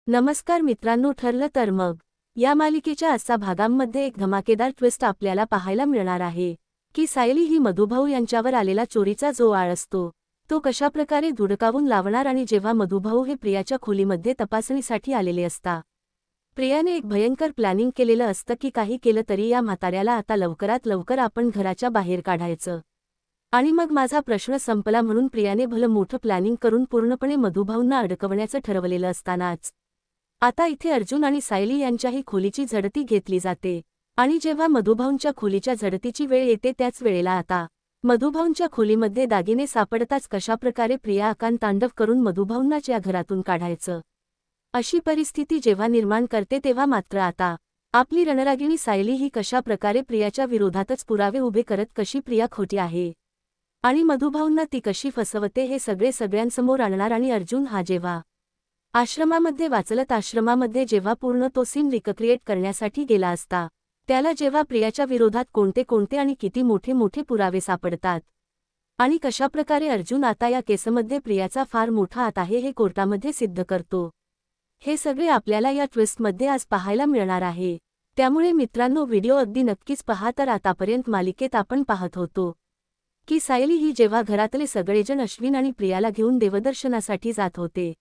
नमस्कार मित्रांनो, ठरलं तर मग या मालिकेच्या आजच्या भागांमध्ये एक धमाकेदार ट्विस्ट आपल्याला पाहायला मिळणार आहे की सायली ही मधुभाऊ यांच्यावर आलेला चोरीचा जो आळ असतो तो कशाप्रकारे धुडकावून लावणार। आणि जेव्हा मधुभाऊ हे प्रियाच्या खोलीमध्ये तपासणीसाठी आलेले असता, प्रियाने एक भयंकर प्लॅनिंग केलेलं असतं की काही केलं तरी या म्हाताऱ्याला आता लवकरात लवकर आपण घराच्या बाहेर काढायचं आणि मग माझा प्रश्न संपला म्हणून प्रियाने भलं मोठं प्लॅनिंग करून पूर्णपणे मधुभाऊंना अडकवण्याचं ठरवलेलं असतानाच आता इथे अर्जुन आणि सायली यांच्याही खोलीची झडती घेतली जाते। आणि जेव्हा मधुभाऊंच्या खोलीच्या झडतीची वेळ येते त्याच वेळेला आता मधुभाऊंच्या खोलीमध्ये दागिने सापडताच कशाप्रकारे प्रिया आकांत तांडव करून मधुभाऊंना या घरातून काढायचं अशी परिस्थिती जेव्हा निर्माण करते तेव्हा मात्र आता आपली रणरागिणी सायली ही कशाप्रकारे प्रियाच्या विरोधातच पुरावे उभे करत कशी प्रिया खोटी आहे आणि मधुभाऊंना ती कशी फसवते हे सगळे सगळ्यांसमोर आणणार। आणि अर्जुन हा जेव्हा आश्रमामध्ये वाचलत आश्रमामध्ये जेव्हा पूर्ण तो सीन रिक्रिएट करण्यासाठी गेला असता, त्याला जेव्हा प्रियाच्या विरोधात कोणते आणि किती मोठे पुरावे सापडतात आणि कशाप्रकारे अर्जुन आता या केसमध्ये प्रियाचा फार मोठा हात आहे हे कोर्टामध्ये सिद्ध करतो, हे सगळे आपल्याला या ट्विस्टमध्ये आज पाहायला मिळणार आहे। त्यामुळे मित्रांनो, व्हिडिओ अगदी नक्कीच पहा। तर आतापर्यंत मालिकेत आपण पाहत होतो की सायली ही जेव्हा घरातले सगळेजण अश्विन आणि प्रियाला घेऊन देवदर्शनासाठी जात होते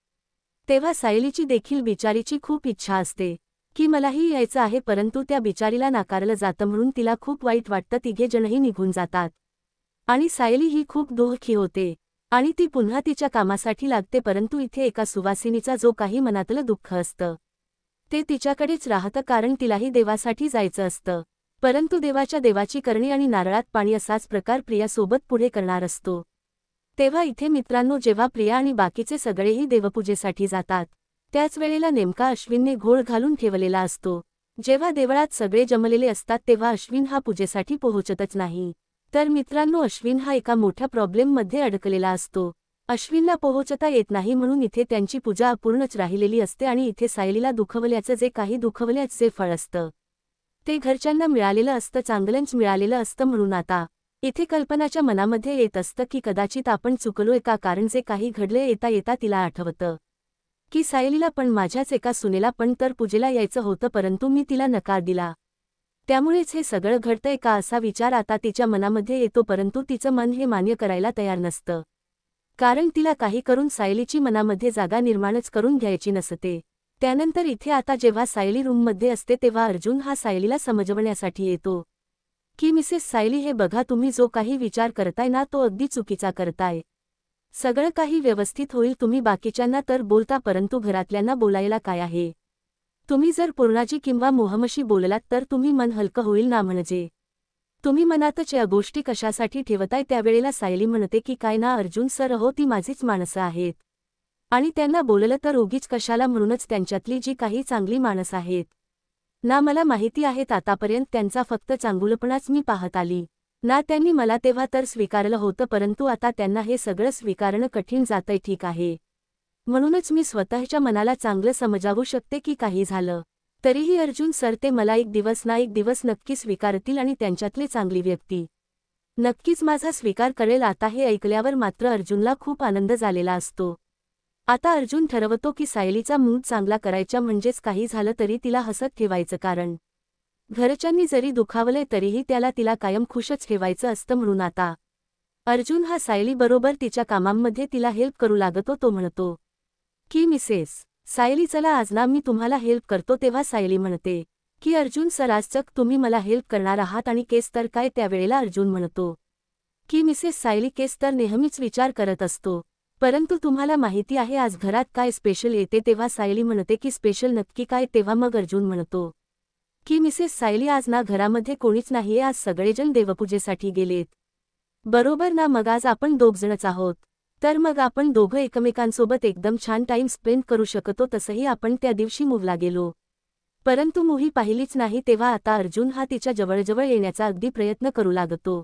तेव्हा सायलीची देखील बिचारीची खूप इच्छा असते की मलाही यायचं आहे, परंतु त्या बिचारीला नाकारलं जातं म्हणून तिला खूप वाईट वाटतं। तिघे जणही निघून जातात आणि सायली ही खूप दुःखी होते आणि ती पुन्हा तिच्या कामासाठी लागते, परंतु इथे एका सुवासिनीचा जो काही मनातलं दुःख असतं ते तिच्याकडेच राहतं, कारण तिलाही देवासाठी जायचं असतं, परंतु देवाची करणी आणि नारळात पाणी असाच प्रकार प्रियासोबत पुढे करणार असतो। तेव्हा इथे मित्रांनो, जेव्हा प्रिया आणि बाकीचे सगळेही देवपूजेसाठी जातात त्याच वेळेला नेमका अश्विनने घोळ घालून ठेवलेला असतो। जेव्हा देवळात सगळे जमलेले असतात तेव्हा अश्विन हा पूजेसाठी पोहोचतच नाही। तर मित्रांनो, अश्विन हा एका मोठ्या प्रॉब्लेममध्ये अडकलेला असतो। अश्विनला पोहोचता येत नाही म्हणून इथे त्यांची पूजा अपूर्णच राहिलेली असते आणि इथे सायलीला दुखवल्याचं जे फळ असतं ते घरच्यांना मिळालेलं असतं, चांगलंच मिळालेलं असतं। म्हणून आता इथे कल्पनाच्या मनामध्ये येत असतं की कदाचित आपण चुकलोय का, कारण जे काही घडले येता तिला आठवतं की सायलीला पण माझ्याच एका सुनेला पण तर पूजेला यायचं होतं, परंतु मी तिला नकार दिला, त्यामुळेच हे सगळं घडतंय का असा विचार आता तिच्या मनामध्ये येतो। परंतु तिचं मन हे मान्य करायला तयार नसतं, कारण तिला काही करून सायलीची मनामध्ये जागा निर्माणच करून घ्यायची नसते। त्यानंतर इथे आता जेव्हा सायली रूममध्ये असते तेव्हा अर्जुन हा सायलीला समजवण्यासाठी येतो की मिसेस सायली, हे बघा, तुम्ही जो काही विचार करताय ना तो अगदी चुकीचा करताय। सगळं काही व्यवस्थित होईल, तुम्ही बाकीच्यांना तर बोलता परंतु घरातल्यांना बोलायला काय आहे? तुम्ही जर पूर्णाजी किंवा मोहमशी बोललात तर तुम्ही मन हलकं होईल ना, म्हणजे तुम्ही मनातच या गोष्टी कशासाठी ठेवताय? त्यावेळेला सायली म्हणते की काय ना अर्जुन सर, हो ती माझीच माणसं आहेत आणि त्यांना बोललं तर उगीच कशाला, म्हणूनच त्यांच्यातली जी काही चांगली माणसं आहेत ना, मला माहिती आहेत आतापर्यंत त्यांचा फक्त चांगुलपणाच मी पाहत आली ना, त्यांनी मला तेव्हा तर स्वीकारलं होतं, परंतु आता त्यांना हे सगळं स्वीकारणं कठीण जातंय, ठीक आहे? म्हणूनच मी स्वतःच्या मनाला चांगलं समजावू शकते की काही झालं तरीही अर्जुन सर ते मला एक दिवस ना एक दिवस नक्की स्वीकारतील आणि त्यांच्यातली चांगली व्यक्ती नक्कीच माझा स्वीकार करेल। आता हे ऐकल्यावर मात्र अर्जुनला खूप आनंद झालेला असतो। आता अर्जुन ठरवतो की सायलीचा मूड चांगला करायचा, म्हणजेच काही झालं तरी तिला हसत ठेवायचं, कारण घरच्यांनी जरी दुखावले तरीही तिला कायम खुशच ठेवायचं असतं। म्हणून आता अर्जुन हा सायली बरोबर तिच्या कामांमध्ये तिला हेल्प करू लागतो। तो म्हणतो की मिसेस सायली, चला आज ना मी तुम्हाला हेल्प करतो। तेव्हा सायली म्हणते की अर्जुन सर, आज चक तुम्ही मला हेल्प करणार आहात आणि केस तर काय? त्यावेळेला अर्जुन म्हणतो की मिसेस सायली, केस तर नेहमीच विचार करत असतो, परंतु तुम्हाला माहिती आहे आज घरात काय स्पेशल येते? तेव्हा सायली म्हणते की स्पेशल नक्की काय? तेव्हा मग अर्जुन म्हणतो की मिसेस सायली, आज ना घरामध्ये कोणीच नाहीये, आज सगळेजण देवपूजेसाठी गेलेत, बरोबर ना? मग आज आपण दोघजणच आहोत, तर मग आपण दोघं एकमेकांसोबत एकदम छान टाइम स्पेंड करू शकतो। तसंही आपण त्या दिवशी मूव्हला गेलो, परंतु मूव्ही पाहिलीच नाही। तेव्हा आता अर्जुन हा तिच्या जवळजवळ येण्याचा अगदी प्रयत्न करू लागतो,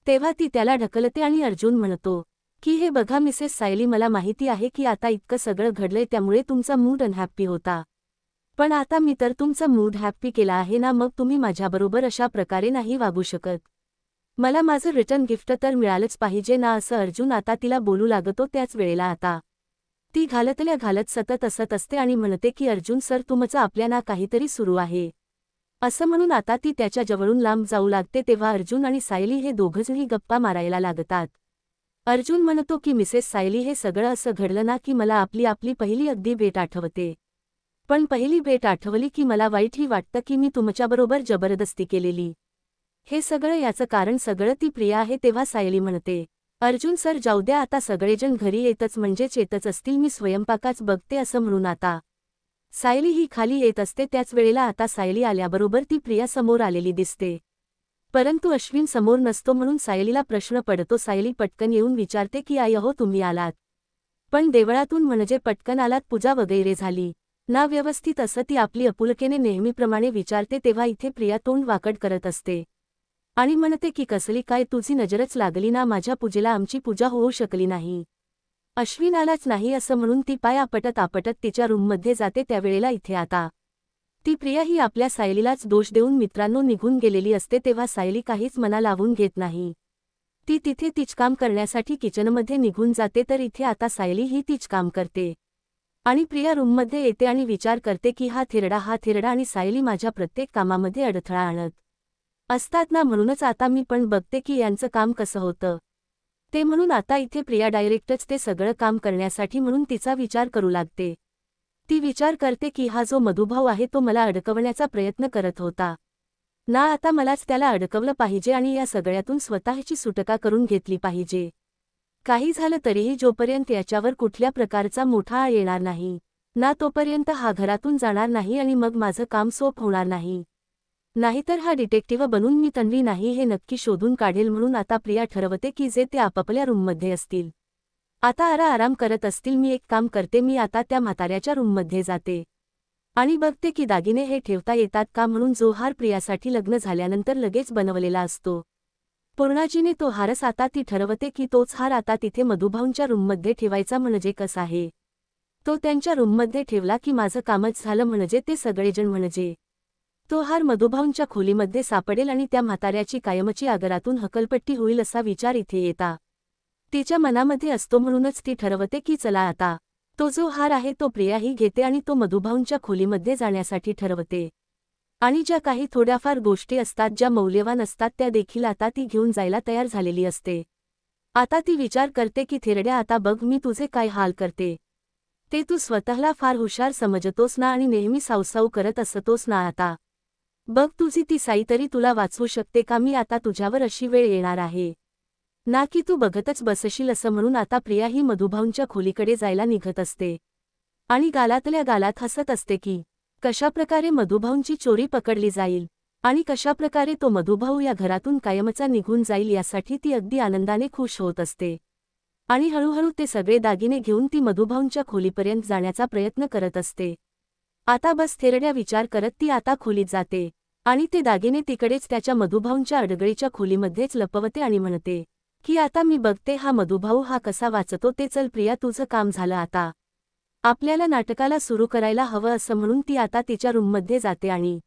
तेव्हा ती त्याला ढकलते आणि अर्जुन म्हणतो की हे बघा मिसेस सायली, मला माहिती आहे की आता इतकं सगळं घडलंय त्यामुळे तुमचा मूड अनहॅप्पी होता, पण आता मी तर तुमचा मूड हॅप्पी केला आहे ना, मग तुम्ही माझ्याबरोबर अशा प्रकारे नाही वागू शकत, मला माझं रिटर्न गिफ्ट तर मिळालंच पाहिजे ना, असं अर्जुन आता तिला बोलू लागतो। त्याच वेळेला आता ती घालतल्या घालत सतत असत असते आणि म्हणते की अर्जुन सर तुमचं आपल्या ना काहीतरी सुरू आहे असं म्हणून आता ती त्याच्या जवळून लांब जाऊ लागते तेव्हा अर्जुन आणि सायली हे दोघंजणी गप्पा मारायला लागतात. अर्जुन म्हणतो की मिसेस सायली हे सगळं असं घडलं ना की मला आपली पहिली अगदी भेट आठवते. पण पहिली भेट आठवली की मला वाईटही वाटतं की मी तुमच्याबरोबर जबरदस्ती केलेली. हे सगळं याचं कारण सगळं ती प्रिया आहे. तेव्हा सायली म्हणते अर्जुन सर जाऊ द्या आता सगळेजण घरी येतच म्हणजेच येतच असतील मी स्वयंपाकाच बघते असं म्हणून आता सायली ही खाली येत असते. त्याच वेळेला आता सायली आल्याबरोबर ती प्रिया समोर आलेली दिसते. परंतु अश्विन समोर नसतो म्हणून सायलीला प्रश्न पडतो. सायली पटकन येऊन विचारते की आई अहो तुम्ही आलात पण देवळातून म्हणजे पटकन आलात पूजा वगैरे झाली ना व्यवस्थित असं ती आपली आपुलकेने नेहमीप्रमाणे विचारते. तेव्हा इथे प्रिया तोंड वाकड करत असते आणि म्हणते की कसली काय तुझी नजरच लागली ना माझ्या पूजेला आमची पूजा होऊ शकली नाही. अश्विन आलाच नाही असं म्हणून ती पाय आपटत तिच्या रूममध्ये जाते. त्यावेळेला इथे आता ती प्रिया ही आपल्या सायलीलाच दोष देऊन मित्रांनो निघून गेलेली असते. तेव्हा सायली काहीच मना लावून घेत नाही. ती तिथे तीच काम करण्यासाठी किचनमध्ये निघून जाते तर इथे आता सायली ही तीच काम करते आणि प्रिया रूममध्ये येते आणि विचार करते की हा थिरडा आणि सायली माझ्या प्रत्येक कामामध्ये अडथळा आणत असतात ना म्हणूनच आता मी पण बघते की यांचं काम कसं होतं ते म्हणून आता इथे प्रिया डायरेक्टच ते सगळं काम करण्यासाठी म्हणून तिचा विचार करू लागते. ती विचार करते की हा जो मधुभाऊ आहे तो मला अडकवण्याचा प्रयत्न करत होता ना आता मलाच त्याला अडकवलं पाहिजे आणि या सगळ्यातून स्वतःची सुटका करून घेतली पाहिजे. काही झालं तरीही जोपर्यंत याच्यावर कुठल्या प्रकारचा मोठा आळ येणार नाही ना तोपर्यंत हा घरातून जाणार नाही आणि मग माझं काम सोप होणार नाही. नाहीतर हा डिटेक्टिव्ह बनून मी तन्वी नाही हे नक्की शोधून काढेल. म्हणून आता प्रिया ठरवते की जे ते आपापल्या रूममध्ये असतील आता आराम करत असतील. मी एक काम करते मी आता त्या म्हाताऱ्याच्या रूममध्ये जाते आणि बघते की दागिने हे ठेवता येतात का म्हणून जो हार प्रियासाठी लग्न झाल्यानंतर लगेच बनवलेला असतो पूर्णाजीने तो हारच आता ती ठरवते की तोच हार आता तिथे मधुभाऊंच्या रूममध्ये ठेवायचा म्हणजे कसं आहे तो त्यांच्या रूममध्ये ठेवला की माझं कामच झालं म्हणजे ते सगळेजण म्हणजे तो हार मधुभाऊंच्या खोलीमध्ये सापडेल आणि त्या म्हाताऱ्याची कायमची आगरातून हकलपट्टी होईल असा विचार इथे येता तिच्या मनामध्ये असतो. म्हणूनच ती ठरवते की चला आता तो जो हार आहे तो प्रियाही घेते आणि तो मधुभाऊंच्या खोलीमध्ये जाण्यासाठी ठरवते आणि ज्या काही थोड्याफार गोष्टी असतात ज्या मौल्यवान असतात त्या देखील आता ती घेऊन जायला तयार झालेली असते. आता ती विचार करते की थिरड्या आता बघ मी तुझे काय हाल करते ते तू स्वतःला फार हुशार समजतोस ना आणि नेहमी सावसाव करत असतोस ना आता बघ तुझी ती साई तरी तुला वाचवू शकते का. मी आता तुझ्यावर अशी वेळ येणार आहे ना की तू बघतच बसशील असं म्हणून आता प्रिया ही मधुभाऊंच्या खोलीकडे जायला निघत असते आणि गालातल्या गालात हसत असते की कशाप्रकारे मधुभाऊंची चोरी पकडली जाईल आणि कशाप्रकारे तो मधुभाऊ या घरातून कायमचा निघून जाईल यासाठी ती अगदी आनंदाने खुश होत असते आणि हळूहळू ते सगळे दागिने घेऊन ती मधुभाऊंच्या खोलीपर्यंत जाण्याचा प्रयत्न करत असते. आता बस थेरड्या विचार करत ती आता खोलीत जाते आणि ते दागिने तिकडेच त्याच्या मधुभाऊंच्या अडगळीच्या खोलीमध्येच लपवते आणि म्हणते की आता मी बघते हा मधुभाऊ हा कसा वाचतो ते. चल प्रिया तुझं काम झालं आता आपल्याला नाटकाला सुरू करायला हवं असं म्हणून ती आता तिच्या रूममध्ये जाते आणि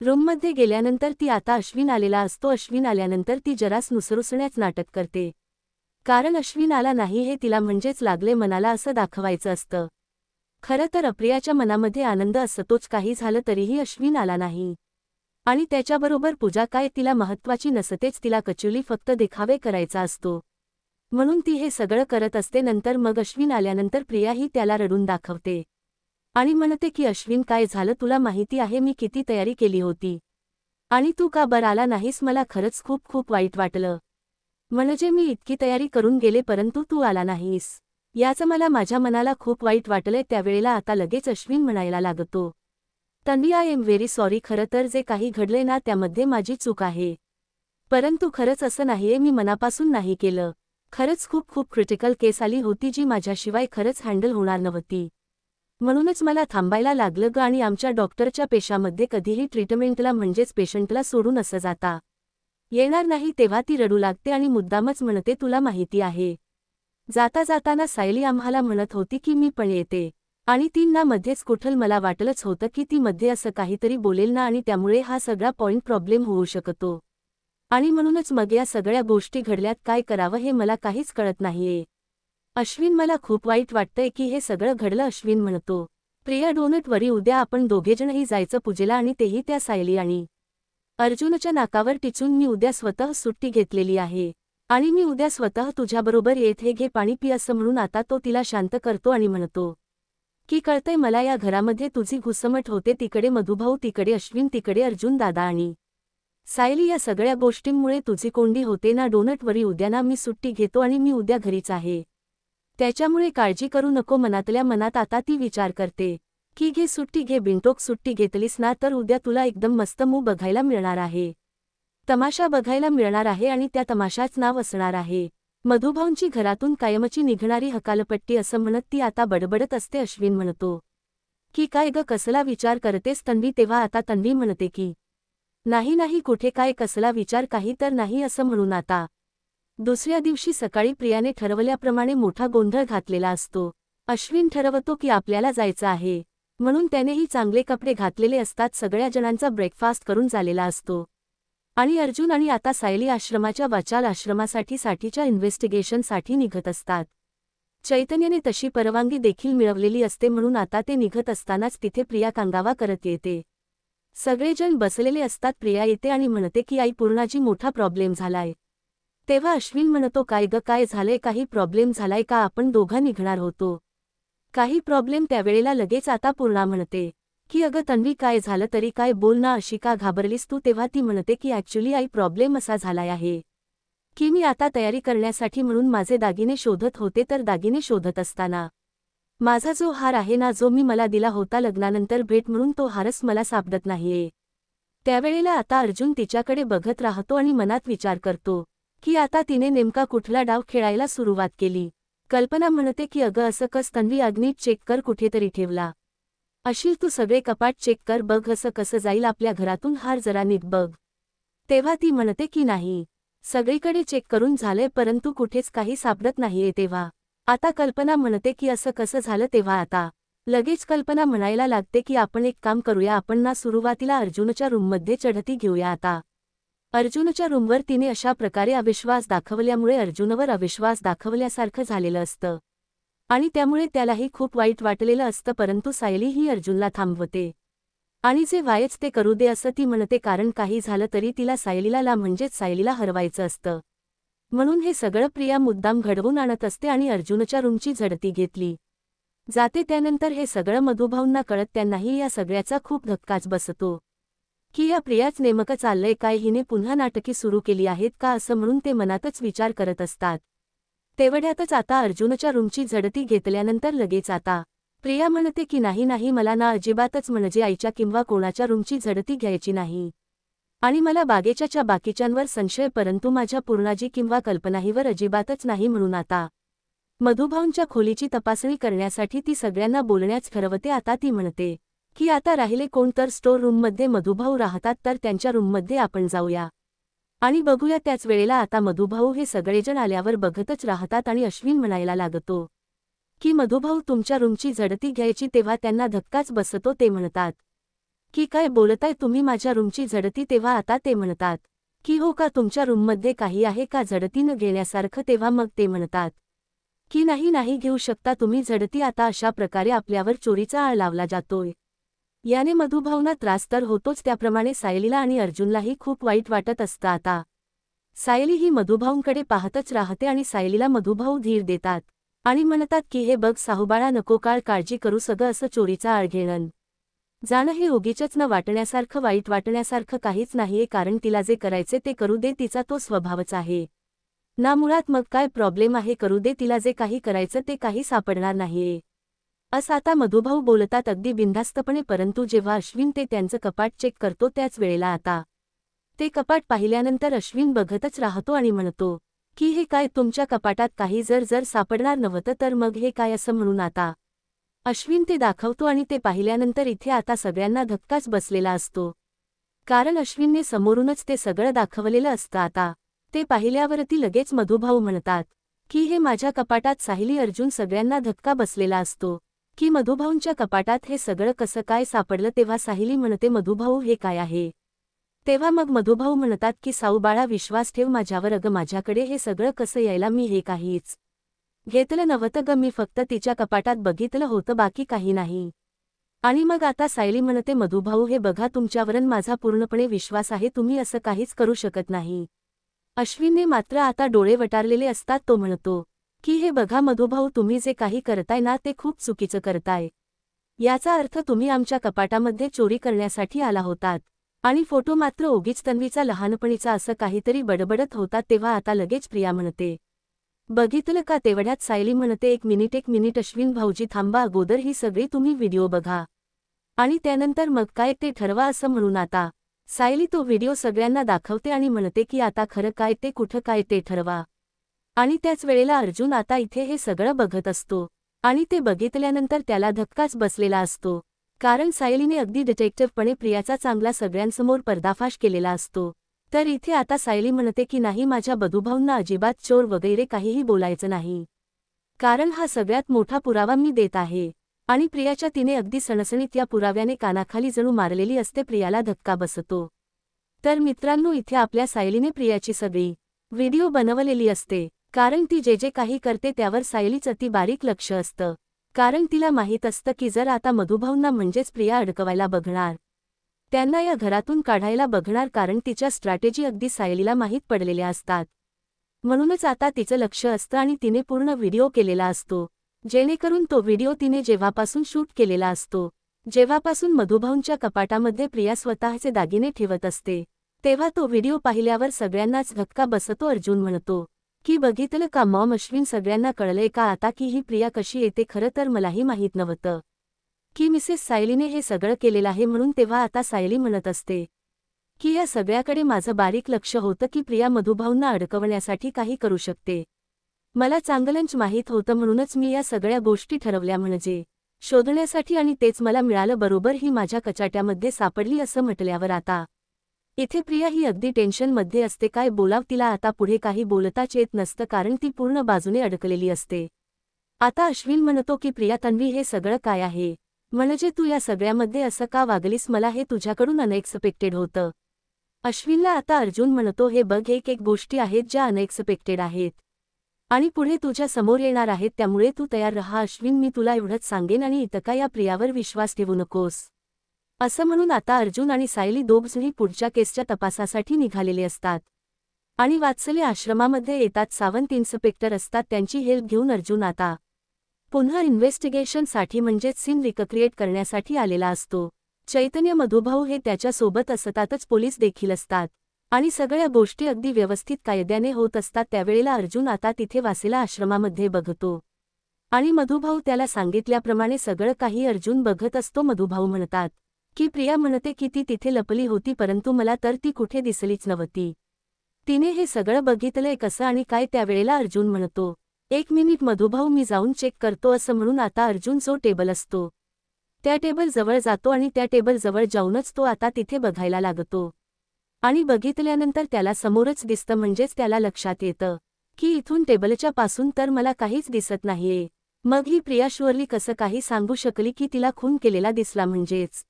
रूममध्ये गेल्यानंतर ती आता अश्विन आलेला असतो. अश्विन आल्यानंतर ती जरास नुसरुसण्याच नाटक करते कारण अश्विन आला नाही हे तिला म्हणजेच लागले मनाला असं दाखवायचं असतं. खरं तर अप्रियाच्या मनामध्ये आनंद असतोच काही झालं तरीही अश्विन आला नाही आणि त्याच्याबरोबर पूजा काय तिला महत्त्वाची नसतेच तिला कचुली फक्त देखावे करायचा असतो म्हणून ती हे सगळं करत असते. नंतर मग अश्विन आल्यानंतर प्रिया ही त्याला रडून दाखवते आणि म्हणते की अश्विन काय झालं तुला माहिती आहे मी किती तयारी केली होती आणि तू का बरं आला नाहीस मला खरंच खूप खूप वाईट वाटलं म्हणजे मी इतकी तयारी करून गेले परंतु तू आला नाहीस याचं मला माझ्या मनाला खूप वाईट वाटलंय. त्यावेळेला आता लगेच अश्विन म्हणायला लागतो Tanvi I am very sorry खरं तर जे काही घडलंय ना त्यामध्ये माझी चूक आहे परंतु खरंच असं नाहीये मी मनापासून नाही केलं. खरंच खूप खूप क्रिटिकल केस आली होती जी माझ्याशिवाय खरंच हँडल होणार नव्हती म्हणूनच मला थांबायला लागलं ग आणि आमच्या डॉक्टरच्या पेशामध्ये कधीही ट्रीटमेंटला म्हणजेच पेशंटला सोडून असं जाता येणार नाही. तेव्हा ती रडू लागते आणि मुद्दामच म्हणते तुला माहिती आहे जाता जाताना सायली आम्हाला म्हणत होती की मी पण येते आणि ती ना मध्येच कुठल मला वाटलंच होतं की ती मध्ये असं काहीतरी बोलेल ना आणि त्यामुळे हा सगळा पॉइंट प्रॉब्लेम होऊ शकतो आणि म्हणूनच मग या सगळ्या गोष्टी घडल्यात काय करावं हे मला काहीच कळत नाहीये. अश्विन मला खूप वाईट वाटतंय की हे सगळं घडलं अश्विन म्हणतो. प्रिया डोनट वरी उद्या आपण दोघेजणही जायचं पूजेला आणि तेही त्या सायली आणि अर्जुनच्या नाकावर टिचून मी उद्या स्वतः सुट्टी घेतलेली आहे. आणि मी उद्या स्वतः तुझ्याबरोबर येत हे घे पाणी पी असं म्हणून आता तो तिला शांत करतो आणि म्हणतो की कळतंय मला या घरामध्ये तुझी घुसमट होते तिकडे मधुभाऊ तिकडे अश्विन तिकडे अर्जुन दादा आणि सायली या सगळ्या गोष्टींमुळे तुझी कोंडी होते ना डोनट वरी उद्या ना मी सुट्टी घेतो आणि मी उद्या घरीच आहे. त्याच्यामुळे काळजी करू नको मनातल्या मनात आता ती विचार करते की घे सुट्टी घे बिनटोक सुट्टी घेतलीस ना तर उद्या तुला एकदम मस्त मूव बघायला मिळणार आहे. तमाशा बघायला मिळणार आहे आणि त्या तमाशाच नाव असणार आहे मधुभाऊंची घरातून कायमची निघणारी हकालपट्टी असं म्हणत ती आता बडबडत असते. अश्विन म्हणतो की काय ग कसला विचार करतेस तन्वी तेव्हा आता तन्वी म्हणते की नाही नाही कुठे काय कसला विचार काही तर नाही असं म्हणून आता दुसऱ्या दिवशी सकाळी प्रियाने ठरवल्याप्रमाणे मोठा गोंधळ घातलेला असतो. अश्विन ठरवतो की आपल्याला जायचं आहे म्हणून त्यानेही चांगले कपडे घातलेले असतात. सगळ्या जणांचा ब्रेकफास्ट करून झालेला असतो आणि अर्जुन आणि आता सायली आश्रमाच्या वाचाल आश्रमासाठीच्या इन्व्हेस्टिगेशनसाठी निघत असतात. चैतन्यने तशी परवानगी देखील मिळवलेली असते म्हणून आता ते निघत असतानाच तिथे प्रिया कांगावा करत येते. सगळेजण बसलेले असतात. प्रिया येते आणि म्हणते की आई पूर्णाजी मोठा प्रॉब्लेम झालाय. तेव्हा अश्विन म्हणतो काय ग काय झालंय काही प्रॉब्लेम झालाय का आपण दोघं निघणार होतो. काही प्रॉब्लेम त्यावेळेला लगेच आता पूर्णा म्हणते की अगं तन्वी काय झालं तरी काय बोल ना अशी का घाबरलीस तू. तेव्हा ती म्हणते की ॲक्च्युली आई प्रॉब्लेम असा झालाय आहे की मी आता तयारी करण्यासाठी म्हणून माझे दागिने शोधत होते तर दागिने शोधत असताना माझा जो हार आहे ना जो मी मला दिला होता लग्नानंतर भेट म्हणून तो हारच मला सापडत नाहीये. त्यावेळेला आता अर्जुन तिच्याकडे बघत राहतो आणि मनात विचार करतो की आता तिने नेमका कुठला डाव खेळायला सुरुवात केली. कल्पना म्हणते की अगं असं कस तन्वी अग्नीत चेक कर कुठेतरी ठेवला अशील तू सगळे कपाट चेक कर बघ असं कसं जाईल आपल्या घरातून हार जरा नीट बघ. तेव्हा ती म्हणते की नाही सगळीकडे चेक करून झालंय परंतु कुठेच काही सापडत नाहीये. तेव्हा आता कल्पना म्हणते की असं कसं झालं. तेव्हा आता लगेच कल्पना म्हणायला लागते की आपण एक काम करूया आपण ना सुरुवातीला अर्जुनच्या रूममध्ये चढती घेऊया. आता अर्जुनच्या रूमवर तिने अशा प्रकारे अविश्वास दाखवल्यामुळे अर्जुनवर अविश्वास दाखवल्यासारखं झालेलं असतं आणि त्यामुळे त्यालाही खूप वाईट वाटलेलं असतं. परंतु सायली ही अर्जुनला थांबवते आणि जे व्हायच ते करू दे असं ती म्हणते कारण काही झालं तरी तिला सायलीला म्हणजेच सायलीला हरवायचं असतं म्हणून हे सगळं प्रिया मुद्दाम घडवून आणत असते आणि अर्जुनच्या रूमची झडती घेतली जाते. त्यानंतर हे सगळं मधुभाऊंना कळत त्यांनाही या सगळ्याचा खूप धक्काच बसतो की या प्रियाच नेमकं चाललंय काय हिने पुन्हा नाटकी सुरू केली आहेत का असं म्हणून ते मनातच विचार करत असतात. तेवढ्यातच आता अर्जुनच्या रूमची झडती घेतल्यानंतर लगेच आता प्रिया म्हणते की नाही नाही मला ना अजिबातच म्हणजे आईच्या किंवा कोणाच्या रूमची झडती घ्यायची नाही आणि मला बागेच्या बाकीच्यांवर संशय परंतु माझ्या पूर्णाजी किंवा कल्पनाहीवर अजिबातच नाही म्हणून आता मधुभाऊंच्या खोलीची तपासणी करण्यासाठी ती सगळ्यांना बोलण्याच ठरवते. आता ती म्हणते की आता राहिले कोण तर स्टोर रूममध्ये मधुभाऊ राहतात तर त्यांच्या रूममध्ये आपण जाऊया आणि बघूया. त्याच वेळेला आता मधुभाऊ हे सगळेजण आल्यावर बघतच राहतात आणि अश्विन म्हणायला लागतो की मधुभाऊ तुमच्या रूमची झडती घ्यायची. तेव्हा त्यांना धक्काच बसतो. ते म्हणतात की काय बोलताय तुम्ही माझ्या रूमची झडती. तेव्हा आता ते म्हणतात की हो का तुमच्या रूममध्ये काही आहे का झडती न घेण्यासारखं. तेव्हा मग ते म्हणतात की नाही नाही घेऊ शकता तुम्ही झडती. आता अशा प्रकारे आपल्यावर चोरीचा आळ लावला जातोय. याने मधुभाऊंना त्रास तर होतोच त्याप्रमाणे सायलीला आणि अर्जुनलाही खूप वाईट वाटत असतं. आता सायली ही मधुभाऊंकडे पाहतच राहते आणि सायलीला मधुभाऊ धीर देतात आणि म्हणतात की हे बघ साहुबाळा नको काळजी करू सगळं असं चोरीचा आळ घेणं जाणं हे उगीचच न वाटण्यासारखं वाईट वाटण्यासारखं काहीच नाहीये कारण तिला जे करायचे ते करू दे तिचा तो स्वभावच आहे ना. मुळात मग काय प्रॉब्लेम आहे करू दे तिला जे काही करायचं ते काही सापडणार नाहीये असं आता मधुभाऊ बोलतात अगदी बिनधास्तपणे. परंतु जेव्हा अश्विन ते त्यांचं कपाट चेक करतो त्याच वेळेला आता ते कपाट पाहिल्यानंतर अश्विन बघतच राहतो आणि म्हणतो की हे काय तुमच्या कपाटात काही जर सापडणार नव्हतं तर मग हे काय असं म्हणून आता अश्विन ते दाखवतो आणि ते पाहिल्यानंतर इथे आता सगळ्यांना धक्काच बसलेला असतो कारण अश्विनने समोरूनच ते सगळं दाखवलेलं असतं. आता ते पाहिल्यावरती लगेच मधुभाऊ म्हणतात की हे माझ्या कपाटात सायली अर्जुन सगळ्यांना धक्का बसलेला असतो की मधुभाऊंच्या कपाटात हे सगळं कसं काय सापडलं. तेव्हा सायली म्हणते मधुभाऊ हे काय आहे. तेव्हा मग मधुभाऊ म्हणतात की साऊबाळा विश्वास ठेव माझ्यावर अगं माझ्याकडे हे सगळं कसं यायला मी हे काहीच घेतलं नव्हतं ग, मी फक्त तिच्या कपाटात बघितलं होतं, बाकी काही नाही. आणि मग आता सायली म्हणते, मधुभाऊ हे बघा, तुमच्यावरून माझा पूर्णपणे विश्वास आहे, तुम्ही असं काहीच करू शकत नाही. अश्विनने मात्र आता डोळे वटारलेले असतात तो म्हणतो की हे बघा मधुभाऊ, तुम्ही जे काही करताय ना ते खूप चुकीचं करताय. याचा अर्थ तुम्ही आमच्या कपाटामध्ये चोरी करण्यासाठी आला होतात. आणि फोटो मात्र उगीच तन्वीचा लहानपणीचा असं काहीतरी बडबडत होता तेव्हा आता लगेच प्रिया म्हणते, बघितलं का? तेवढ्यात सायली म्हणते, एक मिनिट अश्विन भाऊजी थांबा, अगोदर ही सगळी तुम्ही व्हिडिओ बघा आणि त्यानंतर मग काय ते ठरवा. असं म्हणून आता सायली तो व्हिडिओ सगळ्यांना दाखवते आणि म्हणते की आता खरं काय ते कुठं काय ते ठरवा. आणि त्याच वेळेला अर्जुन आता इथे हे सगळं बघत असतो आणि ते बघितल्यानंतर त्याला धक्काच बसलेला असतो, कारण सायलीने अगदी डिटेक्टिव्हपणे प्रियाचा चांगला सगळ्यांसमोर पर्दाफाश केलेला असतो. तर इथे आता सायली म्हणते की नाही, माझ्या बधूभाऊंना अजिबात चोर वगैरे काहीही बोलायचं नाही, कारण हा सगळ्यात मोठा पुरावा मी देत आहे. आणि प्रियाच्या तिने अगदी सणसणीत या पुराव्याने कानाखाली जणू मारलेली असते. प्रियाला धक्का बसतो. तर मित्रांनो, इथे आपल्या सायलीने प्रियाची सगळी व्हिडिओ बनवलेली असते, कारण ती जे जे काही करते त्यावर सायलीच अति बारीक लक्ष असतं, कारण तिला माहीत असतं की जर आता मधुभाऊंना म्हणजेच प्रिया अडकवायला बघणार, त्यांना या घरातून काढायला बघणार, कारण तिच्या स्ट्रॅटेजी अगदी सायलीला माहीत पडलेल्या असतात. म्हणूनच आता तिचं लक्ष असतं आणि तिने पूर्ण व्हिडिओ केलेला असतो, जेणेकरून तो व्हिडिओ तिने जेव्हापासून शूट केलेला असतो, जेव्हापासून मधुभाऊंच्या कपाटामध्ये प्रिया स्वतःचे दागिने ठेवत असते, तेव्हा तो व्हिडिओ पाहिल्यावर सगळ्यांनाच धक्का बसतो. अर्जुन म्हणतो की बघितलं का मॉम, अश्विन सगळ्यांना कळलंय का आता की ही प्रिया कशी येते? खरं तर मलाही माहीत नव्हतं की मिसेस सायलीने हे सगळं केलेलं आहे म्हणून. तेव्हा आता सायली म्हणत असते की या सगळ्याकडे माझं बारीक लक्ष होतं की प्रिया मधुभाऊंना अडकवण्यासाठी काही करू शकते. मला चांगलंच माहीत होतं, म्हणूनच मी या सगळ्या गोष्टी ठरवल्या म्हणजे शोधण्यासाठी, आणि तेच मला मिळालं. बरोबर ही माझ्या कचाट्यामध्ये सापडली. असं म्हटल्यावर आता इथे प्रिया ही अगदी टेन्शनमध्ये असते. काय बोलाव तिला आता पुढे काही बोलताच येत नसतं, कारण ती पूर्ण बाजूने अडकलेली असते. आता अश्विन म्हणतो की प्रिया, तन्वी हे सगळं काय आहे? म्हणजे तू या सगळ्यामध्ये असं का वागलीस? मला हे तुझ्याकडून अनएक्सपेक्टेड होतं. अश्विनला आता अर्जुन म्हणतो, हे बघ, एक गोष्टी आहेत ज्या अनएक्सपेक्टेड आहेत आणि पुढे तुझ्या समोर येणार आहेत, त्यामुळे तू तयार रहा. अश्विन, मी तुला एवढंच सांगेन आणि इतका या प्रियावर विश्वास ठेवू नकोस. असं म्हणून आता अर्जुन आणि सायली दोघजणी पुढच्या केसच्या तपासासाठी निघालेले असतात आणि वात्सल्य आश्रमामध्ये येतात. सावंत इन्स्पेक्टर असतात, त्यांची हेल्प घेऊन अर्जुन आता पुन्हा इन्व्हेस्टिगेशनसाठी म्हणजेच सीन रिक्रिएट करण्यासाठी आलेला असतो. चैतन्य, मधुभाऊ हे त्याच्यासोबत असतातच, पोलीस देखील असतात आणि सगळ्या गोष्टी अगदी व्यवस्थित कायद्याने होत असतात. त्यावेळेला अर्जुन आता तिथे वासेला आश्रमामध्ये बघतो आणि मधुभाऊ त्याला सांगितल्याप्रमाणे सगळं काही अर्जुन बघत असतो. मधुभाऊ म्हणतात की प्रिया म्हणते की ती तिथे लपली होती, परंतु मला तर ती कुठे दिसलीच नव्हती. तिने हे सगळं बघितलंय कसं आणि काय? त्यावेळेला अर्जुन म्हणतो, एक मिनिट मधुभाऊ, मी जाऊन चेक करतो. असं म्हणून आता अर्जुन जो टेबल असतो त्या टेबल जवळ जातो आणि त्या टेबल जवळ जाऊनच तो आता तिथे बघायला लागतो आणि बघितल्यानंतर त्याला समोरच दिसतं, म्हणजेच त्याला लक्षात येतं की इथून टेबलच्या पासून तर मला काहीच दिसत नाहीये. मग ही प्रिया शुअरली कसं काही सांगू शकली की तिला खून केलेला दिसला? म्हणजेच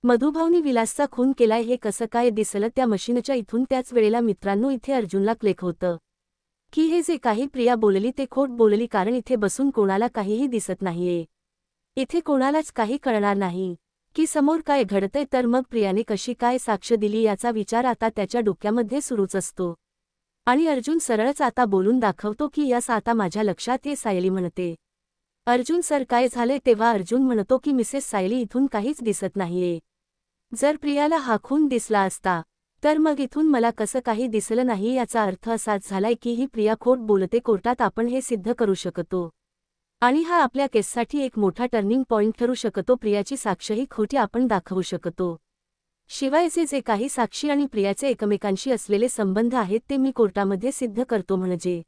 मधुभाऊनी विलासचा खून केलाय हे कसं काय दिसलं त्या मशीनच्या इथून? त्याच वेळेला मित्रांनो, इथे अर्जुनला क्लिक होतं की हे जे काही प्रिया बोलली ते खोट बोलली, कारण इथे बसून कोणाला काहीही दिसत नाहीये. इथे कोणालाच काही कळणार नाही की समोर काय घडतंय, तर मग प्रियाने कशी काय साक्ष दिली याचा विचार आता त्याच्या डोक्यामध्ये सुरूच असतो आणि अर्जुन सरळच आता बोलून दाखवतो की यस, आता माझ्या लक्षात ये. सायली म्हणते, अर्जुन सर काय झाले? तेव्हा अर्जुन म्हणतो की मिसेस सायली, इथून काहीच दिसत नाहीये. जर प्रियाला हा खून दिसला असता तर मग इथून मला कसं काही दिसलं नाही? याचा अर्थ असाच झालाय की ही प्रिया खोट बोलते. कोर्टात आपण हे सिद्ध करू शकतो आणि हा आपल्या केससाठी एक मोठा टर्निंग पॉइंट ठरू शकतो. प्रियाची साक्षही खोटी आपण दाखवू शकतो. शिवाय जे काही साक्षी आणि प्रियाचे एकमेकांशी असलेले संबंध आहेत ते मी कोर्टामध्ये सिद्ध करतो, म्हणजे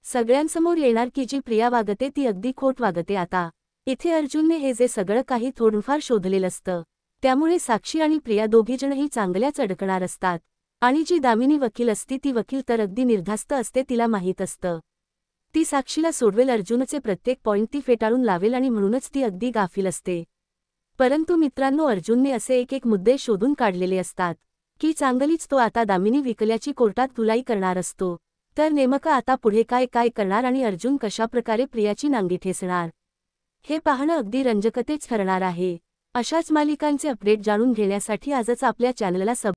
सगळ्यांसमोर येणार की जी प्रिया वागते ती अगदी खोट वागते. आता इथे अर्जुनने हे जे सगळं काही थोडंफार शोधलेलं असतं, त्यामुळे साक्षी आणि प्रिया दोघीजणही चांगल्याच अडकणार असतात आणि जी दामिनी वकील असती ती वकील तर अगदी निर्धास्त असते. तिला माहीत असतं ती साक्षीला सोडवेल, अर्जुनचे प्रत्येक पॉइंट ती फेटाळून लावेल आणि म्हणूनच ती अगदी गाफील असते. परंतु मित्रांनो, अर्जुनने असे एक मुद्दे शोधून काढलेले असतात की चांगलीच तो आता दामिनी विकल्याची कोर्टात तुलाई करणार असतो. तर नेमकं आता पुढे काय काय करणार आणि अर्जुन कशाप्रकारे प्रियाची नांगी ठेचणार हे पाहणं अगदी रंजकतेच ठरणार आहे. अशाच मालिकांचे अपडेट जाणून घेण्यासाठी आजच आपल्या चॅनलला